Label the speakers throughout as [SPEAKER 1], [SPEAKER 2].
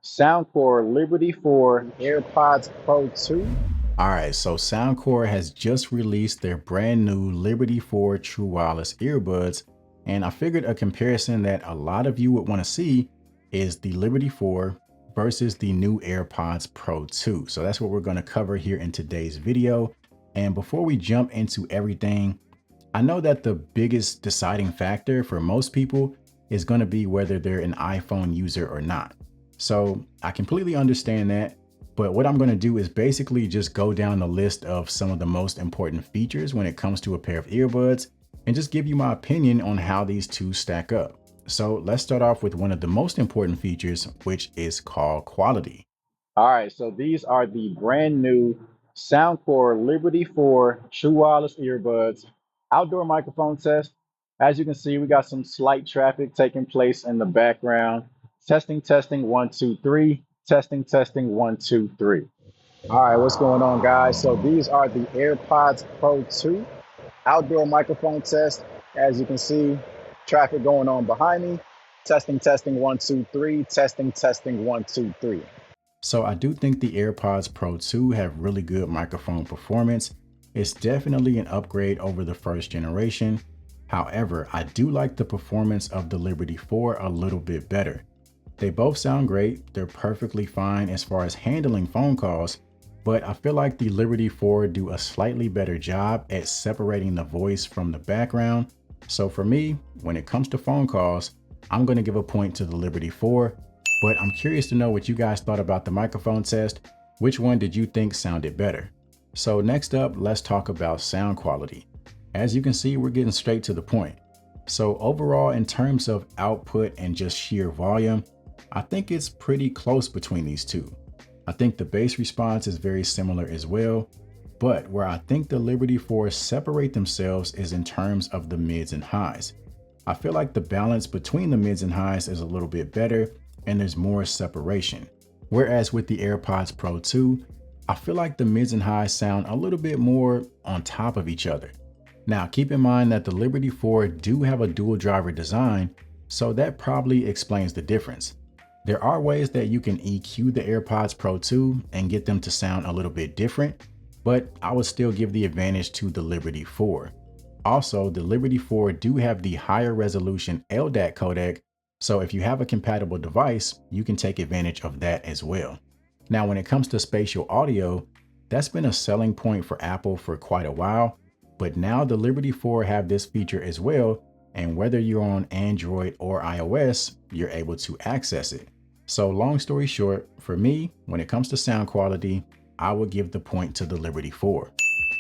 [SPEAKER 1] Soundcore Liberty 4 AirPods Pro 2.
[SPEAKER 2] All right, so Soundcore has just released their brand new Liberty 4 True Wireless earbuds, and I figured a comparison that a lot of you would want to see is the Liberty 4 versus the new AirPods Pro 2. So that's what we're going to cover here in today's video. And before we jump into everything, I know that the biggest deciding factor for most people is going to be whether they're an iPhone user or not. So I completely understand that. But what I'm going to do is basically just go down the list of some of the most important features when it comes to a pair of earbuds and just give you my opinion on how these two stack up. So let's start off with one of the most important features, which is called quality.
[SPEAKER 1] All right, so these are the brand new Soundcore Liberty 4 True Wireless Earbuds outdoor microphone test. As you can see, we got some slight traffic taking place in the background. Testing, testing, one, two, three. Testing, testing, one, two, three. All right, what's going on, guys? So these are the AirPods Pro 2 outdoor microphone test. As you can see, traffic going on behind me. Testing, testing, one, two, three. Testing, testing, one, two, three.
[SPEAKER 2] So I do think the AirPods Pro 2 have really good microphone performance. It's definitely an upgrade over the first generation. However, I do like the performance of the Liberty 4 a little bit better. They both sound great. They're perfectly fine as far as handling phone calls, but I feel like the Liberty 4 do a slightly better job at separating the voice from the background. So for me, when it comes to phone calls, I'm going to give a point to the Liberty 4, but I'm curious to know what you guys thought about the microphone test. Which one did you think sounded better? So next up, let's talk about sound quality. As you can see, we're getting straight to the point. So overall, in terms of output and just sheer volume, I think it's pretty close between these two. I think the bass response is very similar as well, but where I think the Liberty 4 separate themselves is in terms of the mids and highs. I feel like the balance between the mids and highs is a little bit better and there's more separation. Whereas with the AirPods Pro 2, I feel like the mids and highs sound a little bit more on top of each other. Now keep in mind that the Liberty 4 do have a dual driver design, so that probably explains the difference. There are ways that you can EQ the AirPods Pro 2 and get them to sound a little bit different, but I would still give the advantage to the Liberty 4. Also, the Liberty 4 do have the higher resolution LDAC codec, so if you have a compatible device, you can take advantage of that as well. Now, when it comes to spatial audio, that's been a selling point for Apple for quite a while, but now the Liberty 4 have this feature as well, and whether you're on Android or iOS, you're able to access it. So long story short, for me, when it comes to sound quality, I would give the point to the Liberty 4.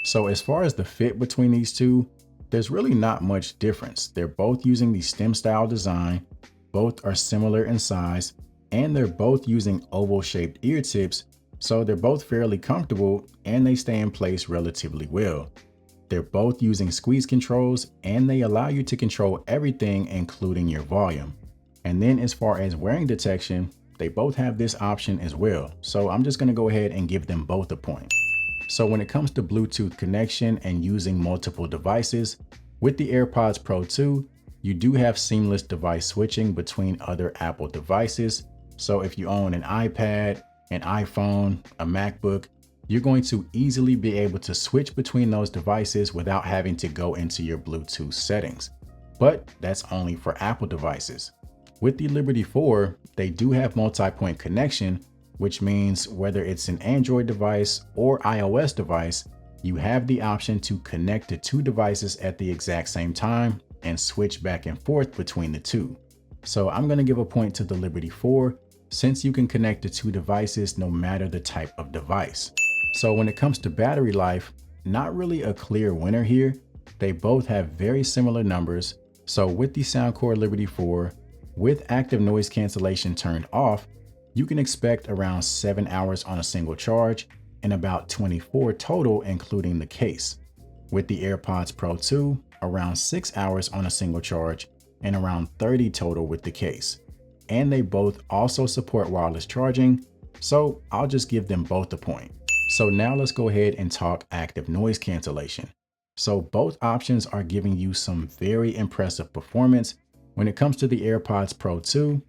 [SPEAKER 2] So as far as the fit between these two, there's really not much difference. They're both using the stem style design, both are similar in size, and they're both using oval shaped ear tips, so they're both fairly comfortable and they stay in place relatively well. They're both using squeeze controls and they allow you to control everything, including your volume. And then as far as wearing detection, they both have this option as well. So I'm just going to go ahead and give them both a point. So when it comes to Bluetooth connection and using multiple devices, with the AirPods Pro 2, you do have seamless device switching between other Apple devices. So if you own an iPad, an iPhone, a MacBook, you're going to easily be able to switch between those devices without having to go into your Bluetooth settings. But that's only for Apple devices. With the Liberty 4, they do have multi-point connection, which means whether it's an Android device or iOS device, you have the option to connect the two devices at the exact same time and switch back and forth between the two. So I'm going to give a point to the Liberty 4 since you can connect the two devices no matter the type of device. So when it comes to battery life, not really a clear winner here. They both have very similar numbers. So with the Soundcore Liberty 4, with active noise cancellation turned off, you can expect around 7 hours on a single charge and about 24 total, including the case. With the AirPods Pro 2, around 6 hours on a single charge and around 30 total with the case. And they both also support wireless charging, so I'll just give them both a point. So now let's go ahead and talk active noise cancellation. So both options are giving you some very impressive performance. When it comes to the AirPods Pro 2,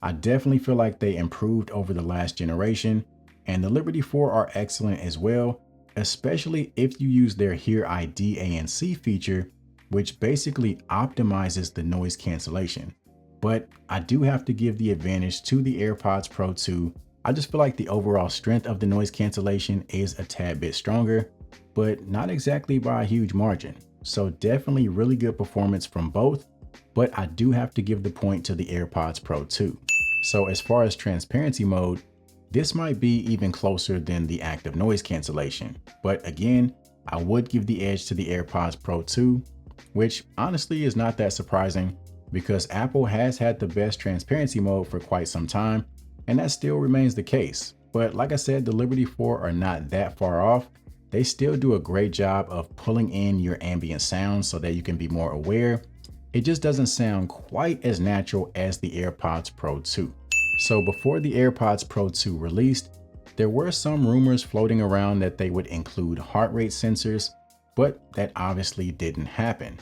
[SPEAKER 2] I definitely feel like they improved over the last generation, and the Liberty 4 are excellent as well, especially if you use their Hear ID ANC feature, which basically optimizes the noise cancellation. But I do have to give the advantage to the AirPods Pro 2. I just feel like the overall strength of the noise cancellation is a tad bit stronger, but not exactly by a huge margin. So definitely really good performance from both, but I do have to give the point to the AirPods Pro 2. So as far as transparency mode, this might be even closer than the active noise cancellation. But again, I would give the edge to the AirPods Pro 2, which honestly is not that surprising because Apple has had the best transparency mode for quite some time, and that still remains the case. But like I said, the Liberty 4 are not that far off. They still do a great job of pulling in your ambient sounds so that you can be more aware. It just doesn't sound quite as natural as the AirPods Pro 2. So before the AirPods Pro 2 released, there were some rumors floating around that they would include heart rate sensors, but that obviously didn't happen.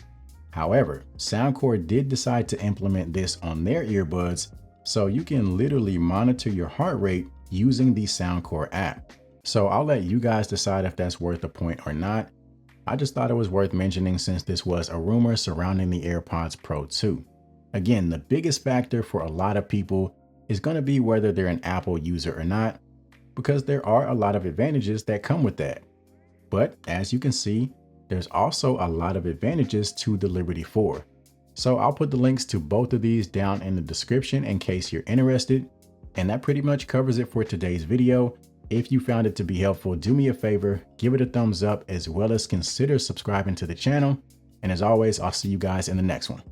[SPEAKER 2] However, Soundcore did decide to implement this on their earbuds, so you can literally monitor your heart rate using the Soundcore app. So I'll let you guys decide if that's worth a point or not. I just thought it was worth mentioning since this was a rumor surrounding the AirPods Pro 2. Again, the biggest factor for a lot of people is going to be whether they're an Apple user or not, because there are a lot of advantages that come with that. But as you can see, there's also a lot of advantages to the Liberty 4. So I'll put the links to both of these down in the description in case you're interested. And that pretty much covers it for today's video. If you found it to be helpful, do me a favor, give it a thumbs up, as well as consider subscribing to the channel. And as always, I'll see you guys in the next one.